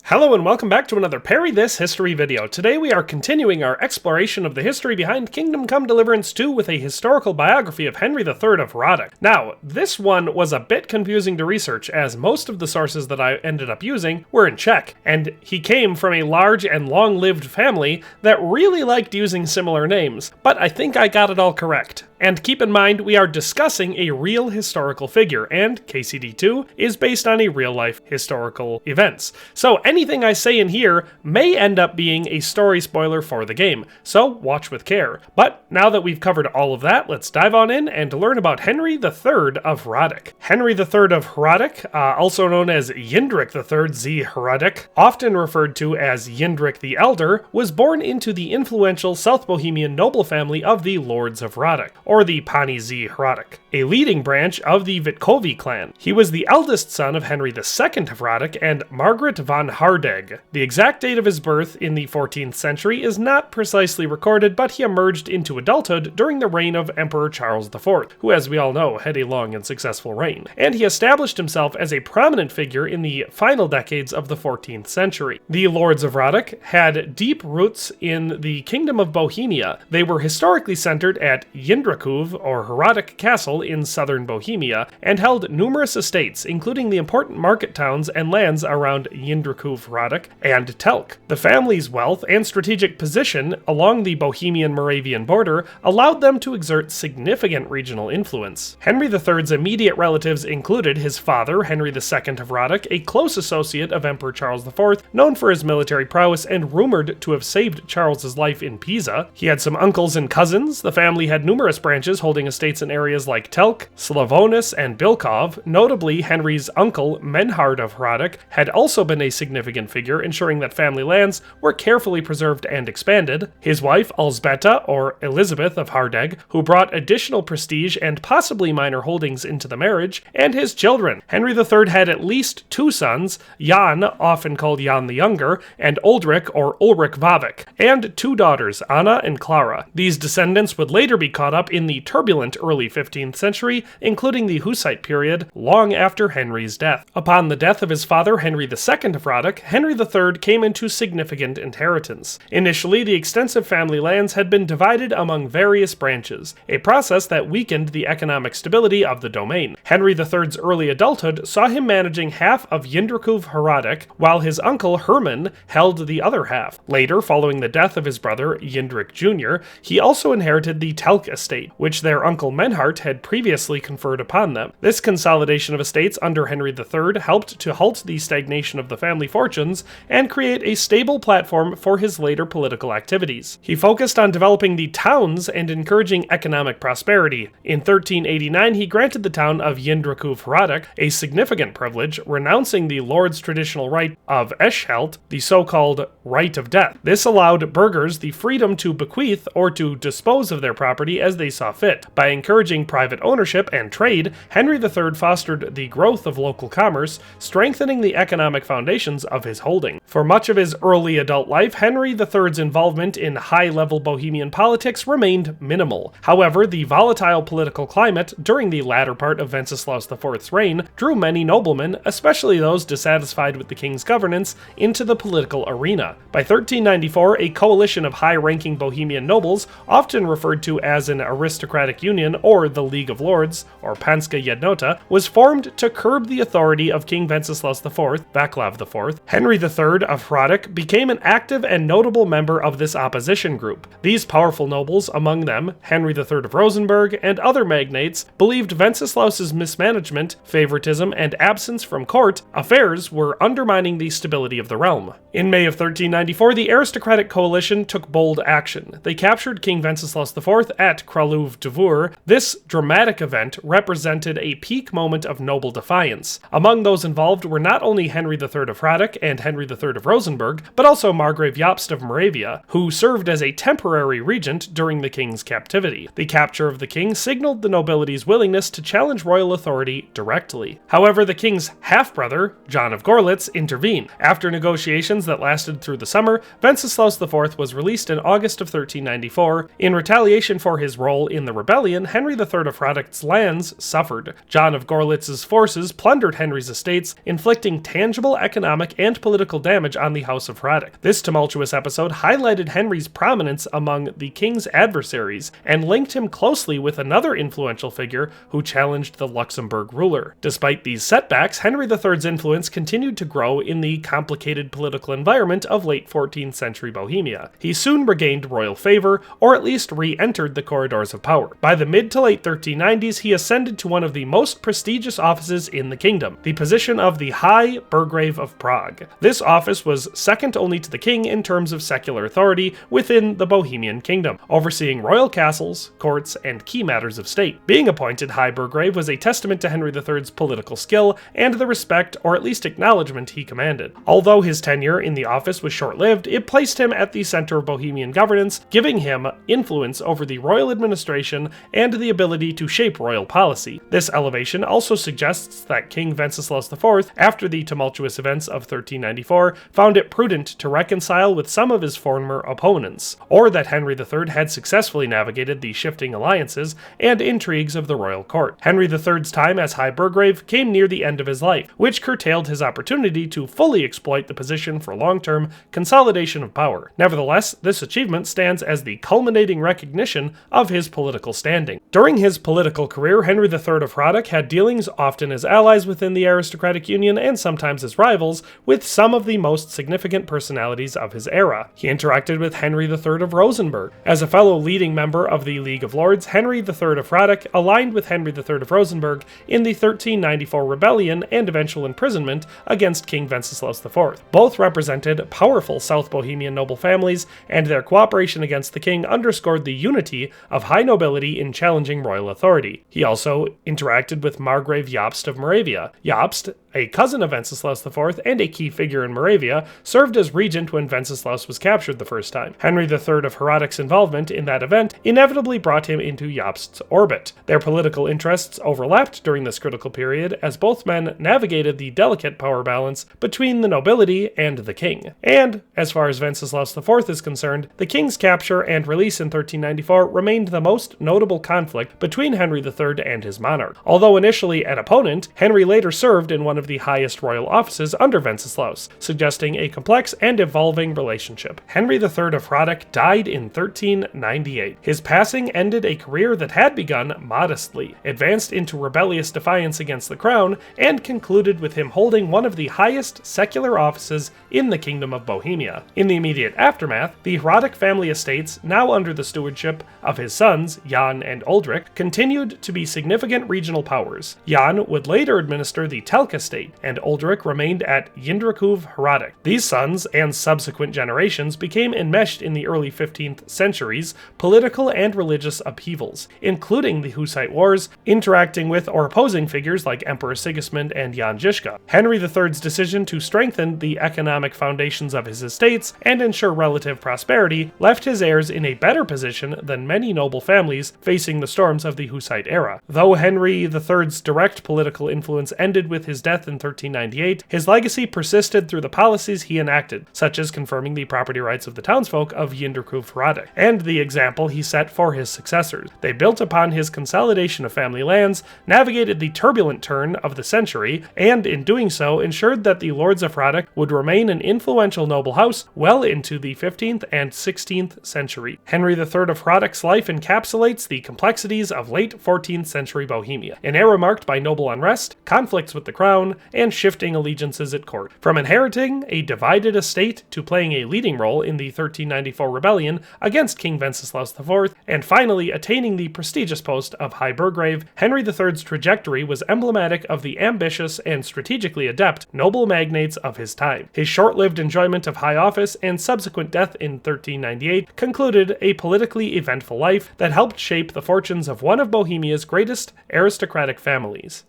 Hello and welcome back to another Parry This History video. Today we are continuing our exploration of the history behind Kingdom Come Deliverance II with a historical biography of Henry III of Hradec. Now, this one was a bit confusing to research as most of the sources that I ended up using were in Czech, and he came from a large and long-lived family that really liked using similar names, but I think I got it all correct. And keep in mind, we are discussing a real historical figure, and KCD2 is based on a real-life historical events. So anything I say in here may end up being a story spoiler for the game, so watch with care. But now that we've covered all of that, let's dive on in and learn about Henry III of Hradec. Henry III of Hradec, also known as Jindřich III of Hradec, often referred to as Jindřich the Elder, was born into the influential South Bohemian noble family of the Lords of Hradec, or the Parry Hradec, a leading branch of the Vitkovi clan. He was the eldest son of Henry II of Hradec and Margaret von Hardegg. The exact date of his birth in the 14th century is not precisely recorded, but he emerged into adulthood during the reign of Emperor Charles IV, who, as we all know, had a long and successful reign. And he established himself as a prominent figure in the final decades of the 14th century. The Lords of Hradec had deep roots in the Kingdom of Bohemia. They were historically centered at Jindřich or Hradec Castle in southern Bohemia, and held numerous estates, including the important market towns and lands around Jindřich Hradec and Telk. The family's wealth and strategic position along the Bohemian-Moravian border allowed them to exert significant regional influence. Henry III's immediate relatives included his father, Henry II of Hradec, a close associate of Emperor Charles IV, known for his military prowess and rumored to have saved Charles's life in Pisa. He had some uncles and cousins. The family had numerous branches holding estates in areas like Telk, Slavonis, and Bilkov. Notably, Henry's uncle, Menhard of Hradec, had also been a significant figure, ensuring that family lands were carefully preserved and expanded. His wife, Alzbeta, or Elizabeth of Hardegg, who brought additional prestige and possibly minor holdings into the marriage, and his children. Henry III had at least two sons, Jan, often called Jan the Younger, and Uldrich, or Ulrich Vavik, and two daughters, Anna and Clara. These descendants would later be caught up in the turbulent early 15th century, including the Hussite period, long after Henry's death. Upon the death of his father, Henry II of Hradec, Henry III came into significant inheritance. Initially, the extensive family lands had been divided among various branches, a process that weakened the economic stability of the domain. Henry III's early adulthood saw him managing half of Jindřich Hradec, while his uncle Hermann held the other half. Later, following the death of his brother Jindřich Jr., he also inherited the Telk estate, which their uncle Menhard had previously conferred upon them. This consolidation of estates under Henry III helped to halt the stagnation of the family fortunes and create a stable platform for his later political activities. He focused on developing the towns and encouraging economic prosperity. In 1389, he granted the town of Jindřich Hradec a significant privilege, renouncing the lord's traditional right of Eschhelt, the so-called right of death. This allowed burghers the freedom to bequeath or to dispose of their property as they saw fit. By encouraging private ownership and trade, Henry III fostered the growth of local commerce, strengthening the economic foundations of his holding. For much of his early adult life, Henry III's involvement in high-level Bohemian politics remained minimal. However, the volatile political climate during the latter part of Wenceslaus IV's reign drew many noblemen, especially those dissatisfied with the king's governance, into the political arena. By 1394, a coalition of high-ranking Bohemian nobles, often referred to as an aristocratic union or the League of Lords, or Panska Jednota, was formed to curb the authority of King Wenceslaus IV, Václav IV. Henry III of Hradec became an active and notable member of this opposition group. These powerful nobles, among them Henry III of Rosenborg and other magnates, believed Wenceslaus's mismanagement, favoritism, and absence from court affairs were undermining the stability of the realm. In May of 1394, the aristocratic coalition took bold action. They captured King Wenceslaus IV at Kralův Dvůr. This dramatic event represented a peak moment of noble defiance. Among those involved were not only Henry III of Hradec and Henry III of Rosenborg, but also Margaret of Moravia, who served as a temporary regent during the king's captivity. The capture of the king signaled the nobility's willingness to challenge royal authority directly. However, the king's half-brother, John of Gorlitz, intervened. After negotiations that lasted through the summer, Wenceslaus IV was released in August of 1394. In retaliation for his role in the rebellion, Henry III of Hradec's lands suffered. John of Gorlitz's forces plundered Henry's estates, inflicting tangible economic and political damage on the House of Hradec. This tumultuous episode highlighted Henry's prominence among the king's adversaries and linked him closely with another influential figure who challenged the Luxembourg ruler. Despite these setbacks, Henry III's influence continued to grow in the complicated political environment of late 14th century Bohemia. He soon regained royal favor, or at least re-entered the corridors of power. By the mid to late 1390s, he ascended to one of the most prestigious offices in the kingdom, the position of the High Burgrave of Prague. This office was second only to the king in terms of secular authority within the Bohemian kingdom, overseeing royal castles, courts, and key matters of state. Being appointed High Burgrave was a testament to Henry III's political skill and the respect, or at least acknowledgement, he commanded. Although his tenure in the office was short-lived, it placed him at the center of Bohemian governance, giving him influence over the royal administration and the ability to shape royal policy. This elevation also suggests that King Wenceslaus IV, after the tumultuous events of 1394, found it prudent to reconcile with some of his former opponents, or that Henry III had successfully navigated the shifting alliances and intrigues of the royal court. Henry III's time as High Burgrave came near the end of his life, which curtailed his opportunity to fully exploit the position for long-term consolidation of power. Nevertheless, this achievement stands as the culminating recognition of his political standing. During his political career, Henry III of Hradec had dealings, often as allies within the aristocratic union and sometimes as rivals, with some of the most significant personalities of his era. He interacted with Henry III of Rosenborg. As a fellow leading member of the League of Lords, Henry III of Hradec aligned with Henry III of Rosenborg in the 1394 rebellion and eventual imprisonment against King Wenceslaus IV. Both represented powerful South Bohemian noble families, and their cooperation against the king underscored the unity of high nobility in challenging royal authority. He also interacted with Margrave Jobst of Moravia. Jobst, a cousin of Wenceslaus IV and a key figure in Moravia, served as regent when Wenceslaus was captured the first time. Henry III of Hradec's involvement in that event inevitably brought him into Jobst's orbit. Their political interests overlapped during this critical period as both men navigated the delicate power balance between the nobility and the king. And, as far as Wenceslaus IV is concerned, the king's capture and release in 1394 remained the most notable conflict between Henry III and his monarch. Although initially an opponent, Henry later served in one of the highest royal offices under Wenceslaus, suggesting a complex and evolving relationship. Henry III of Hradec died in 1398. His passing ended a career that had begun modestly, advanced into rebellious defiance against the crown, and concluded with him holding one of the highest secular offices in the Kingdom of Bohemia. In the immediate aftermath, the Hradec family estates, now under the stewardship of his sons, Jan and Uldrich, continued to be significant regional powers. Jan would later administer the Telk estate, and Uldrich remained at Jindřich of Hradec. These sons and subsequent generations became enmeshed in the early 15th century's political and religious upheavals, including the Hussite Wars, interacting with or opposing figures like Emperor Sigismund and Jan Žižka. Henry III's decision to strengthen the economic foundations of his estates and ensure relative prosperity left his heirs in a better position than many noble families facing the storms of the Hussite era. Though Henry III's direct political influence ended with his death in 1398, his legacy persisted through the policies he enacted, such as confirming the property rights of the townsfolk of Jindřich of Hradec, and the example he set for his successors. They built upon his consolidation of family lands, navigated the turbulent turn of the century, and in doing so ensured that the Lords of Hradec would remain an influential noble house well into the 15th and 16th century. Henry III of Hradec's life encapsulates the complexities of late 14th century Bohemia, an era marked by noble unrest, conflicts with the crown, and shifting allegiances at court. From inheriting a divided estate to playing a leading role in the 1394 rebellion against King Wenceslaus IV, and finally attaining the prestigious post of High Burgrave, Henry III's trajectory was emblematic of the ambitious and strategically adept noble magnates of his time. His short-lived enjoyment of high office and subsequent death in 1398 concluded a politically eventful life that helped shape the fortunes of one of Bohemia's greatest aristocratic families.